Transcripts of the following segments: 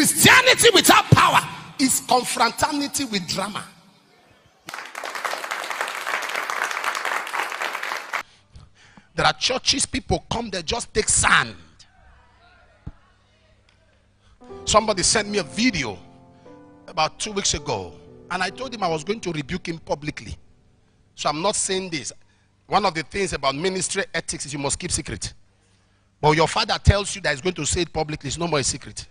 Christianity without power is confraternity with drama. There are churches, people come, they just take sand. Somebody sent me a video about 2 weeks ago, and I told him I was going to rebuke him publicly. So I'm not saying this. One of the things about ministry ethics is you must keep secret. But your father tells you that he's going to say it publicly, it's no more a secret.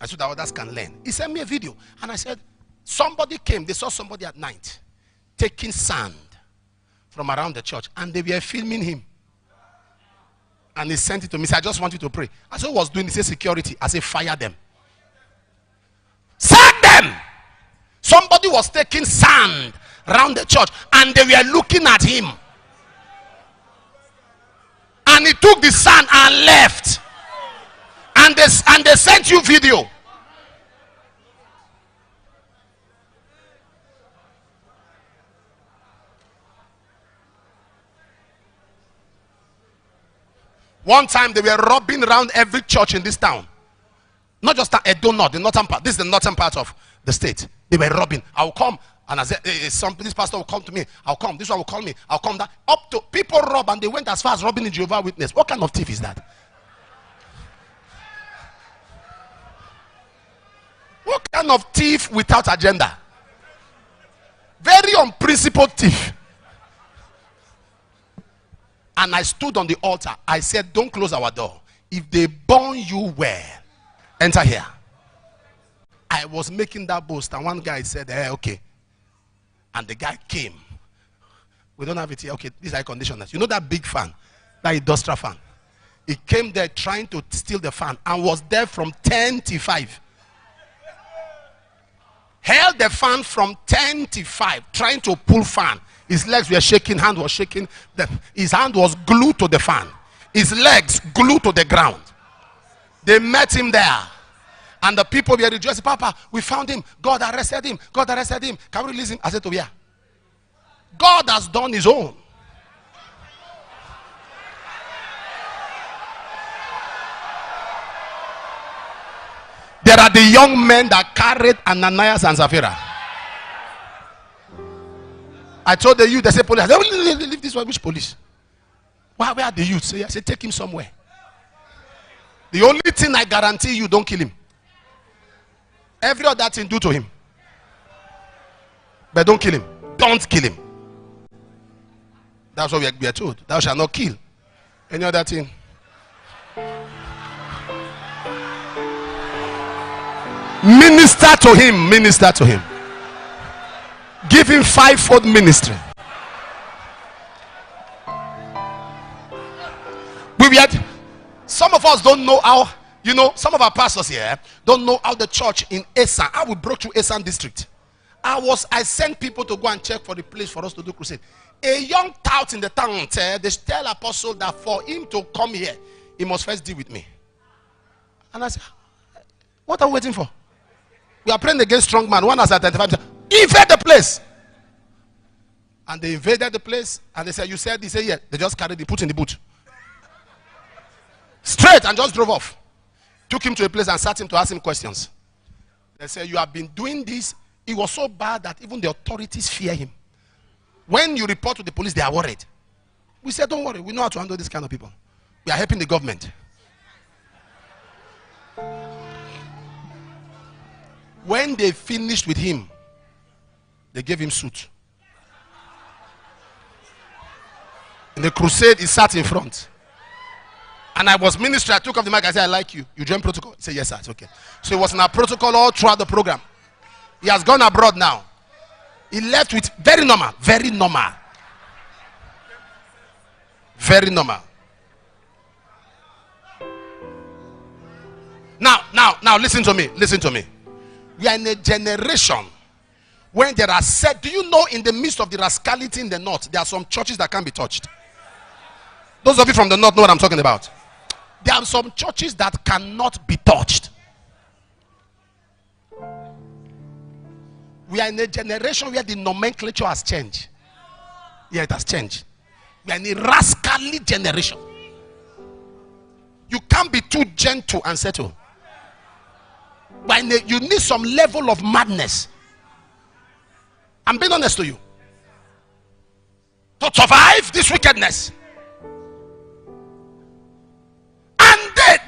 I said that others can learn. He sent me a video, and I said, somebody came, they saw somebody at night taking sand from around the church, and they were filming him. And he sent it to me. He said, I just want you to pray. I said, what was doing? He said, security. I said, fire them. Sack them! Somebody was taking sand around the church, and they were looking at him. And he took the sand and left. And they sent you video. One time they were robbing around every church in this town. Not just Edo North, the northern part. This is the northern part of the state. They were robbing. I'll come. And as this pastor will come to me. I'll come. This one will call me. I'll come. That up to people rob, and they went as far as robbing in Jehovah's Witness. What kind of thief is that? What kind of thief without agenda? Very unprincipled thief. And I stood on the altar. I said, don't close our door. If they burn you well, enter here. I was making that boast, and one guy said, hey, okay. And the guy came. We don't have it here. Okay, these are conditioners. You know that big fan? That industrial fan. He came there trying to steal the fan and was there from 10 to 5. Held the fan from 10 to 5, trying to pull fan. His legs were shaking, hand was shaking. His hand was glued to the fan. His legs glued to the ground. They met him there. And the people were rejoicing. Papa, we found him. God arrested him. God arrested him. Can we release him? I said, oh yeah. God has done his own. There are the young men that carried Ananias and Sapphira. I told the youth, they said police. I said, leave this one. Which police? Where are the youths? I said, take him somewhere. The only thing I guarantee you, don't kill him. Every other thing, do to him. But don't kill him. Don't kill him. That's what we are told. Thou shalt not kill. Any other thing? Minister to him. Minister to him. Give him 5-fold ministry. Some of us don't know how, some of our pastors here don't know how the church in Esan, how we broke through Esan district. I sent people to go and check for the place for us to do crusade. A young tout in the town said, they tell apostle that for him to come here, he must first deal with me. And I said, what are we waiting for? We are praying against strong man. One has identified himself. Invade the place. And they invaded the place, and they said, you said? He said, yeah. They just carried him, put in the boot. Straight, and just drove off. Took him to a place and sat him to ask him questions. They said, you have been doing this. It was so bad that even the authorities fear him. When you report to the police, they are worried. We said, don't worry. We know how to handle this kind of people. We are helping the government. When they finished with him, they gave him suit. In the crusade, he sat in front. And I was ministry. I took off the mic. I said, I like you. You join protocol? He said, yes, sir. It's okay. So he was in our protocol all throughout the program. He has gone abroad now. He left with very normal. Very normal. Very normal. Now, listen to me. Listen to me. We are in a generation when there are said, do you know in the midst of the rascality in the north, there are some churches that can't be touched? Those of you from the north know what I'm talking about. There are some churches that cannot be touched. We are in a generation where the nomenclature has changed. Yeah, it has changed. We are in a rascally generation. You can't be too gentle and settle. you need some level of madness. I'm being honest to you. To survive this wickedness. And they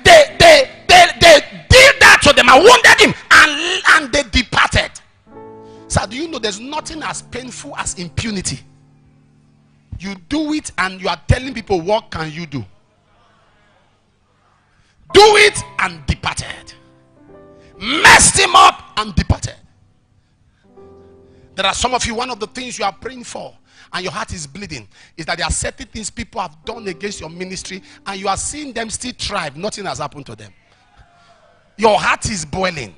did that to them and wounded him, and they departed. So do you know there's nothing as painful as impunity? You do it and you are telling people, what can you do? Do it and departed. Messed him up and departed. There are some of you, one of the things you are praying for and your heart is bleeding is that there are certain things people have done against your ministry and you are seeing them still thrive. Nothing has happened to them. Your heart is boiling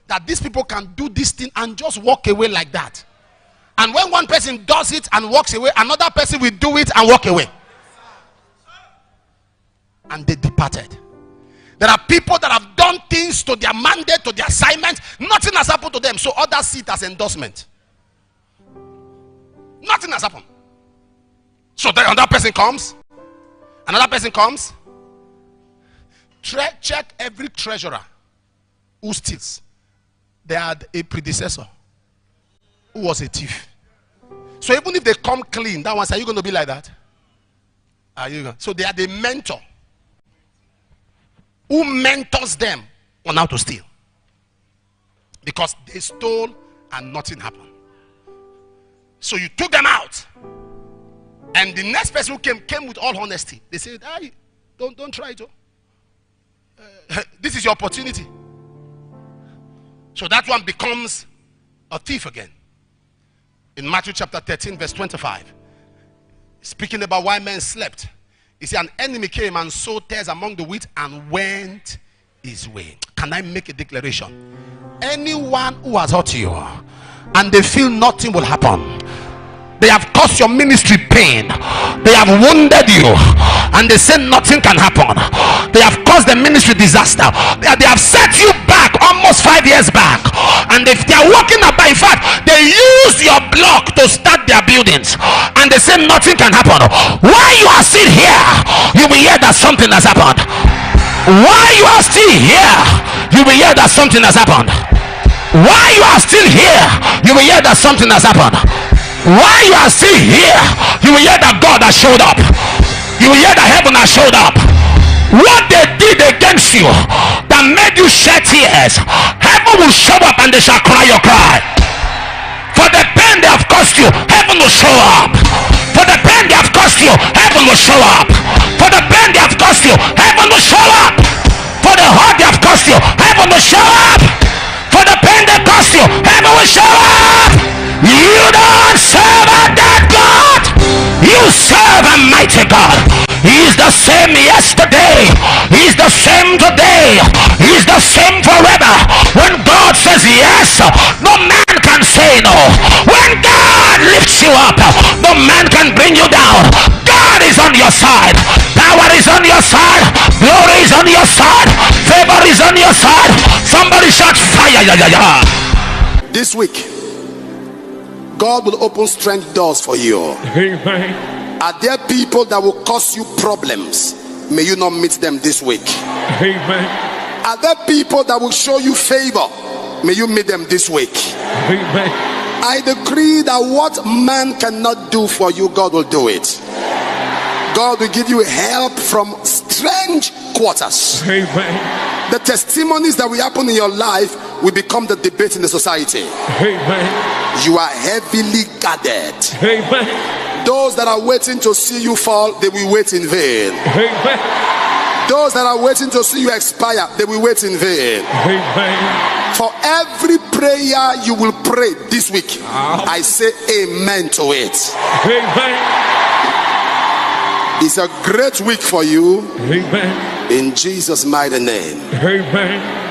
that these people can do this thing and just walk away like that. And when one person does it and walks away, another person will do it and walk away. And they departed. There are people that have done things to their mandate, to their assignment. Nothing has happened to them. So others see it as endorsement. Nothing has happened. So then another person comes. Another person comes. Check every treasurer who steals. They had a predecessor who was a thief. So even if they come clean, that one, are you going to be like that? Are you going? So they had a mentor who mentors them on how to steal, because they stole and nothing happened. So you took them out, and the next person who came with all honesty. They said, "Hey, don't try it. This is your opportunity." So that one becomes a thief again. In Matthew chapter 13 verse 25, speaking about why men slept, he said, an enemy came and sowed tares among the wheat and went his way. Can I make a declaration? Anyone who has hurt you and they feel nothing will happen, they have caused your ministry pain, they have wounded you, and they say nothing can happen, they have caused the ministry disaster, they have set you back almost 5 years back, and if they are walking about, in fact they use your block to start their buildings, and they say nothing can happen. While you are still here, you will hear that something has happened. While you are still here, you will hear that something has happened. While you are still here, you will hear that something has happened. While you are still here, you will hear that God has showed up. You will hear that heaven has showed up. What they did against you that made you shed tears, heaven will show up and they shall cry your cry. For the pain they have caused you, heaven will show up. For the pain they have caused you, heaven will show up. For the pain they have caused you, heaven will show up. For the hurt they have caused you, heaven will show up. For the pain they caused you, heaven will show up. You don't serve a dead God, you serve a mighty God. He's the same yesterday, he's the same today, he's the same forever. When God says yes, no man can say no. When God lifts you up, no man can bring you down. God is on your side, power is on your side, glory is on your side, favor is on your side. Somebody shout fire. This week God will open strange doors for you. Amen. Are there people that will cause you problems? May you not meet them this week. Amen. Are there people that will show you favor? May you meet them this week. Amen. I decree that what man cannot do for you, God will do it. God will give you help from strange quarters. Amen. The testimonies that will happen in your life will become the debate in the society. Amen. You are heavily guarded. Amen. Those that are waiting to see you fall, they will wait in vain. Amen. Those that are waiting to see you expire, they will wait in vain. Amen. For every prayer you will pray this week, I say amen to it. Amen. It's a great week for you. Amen. In Jesus' mighty name. Amen.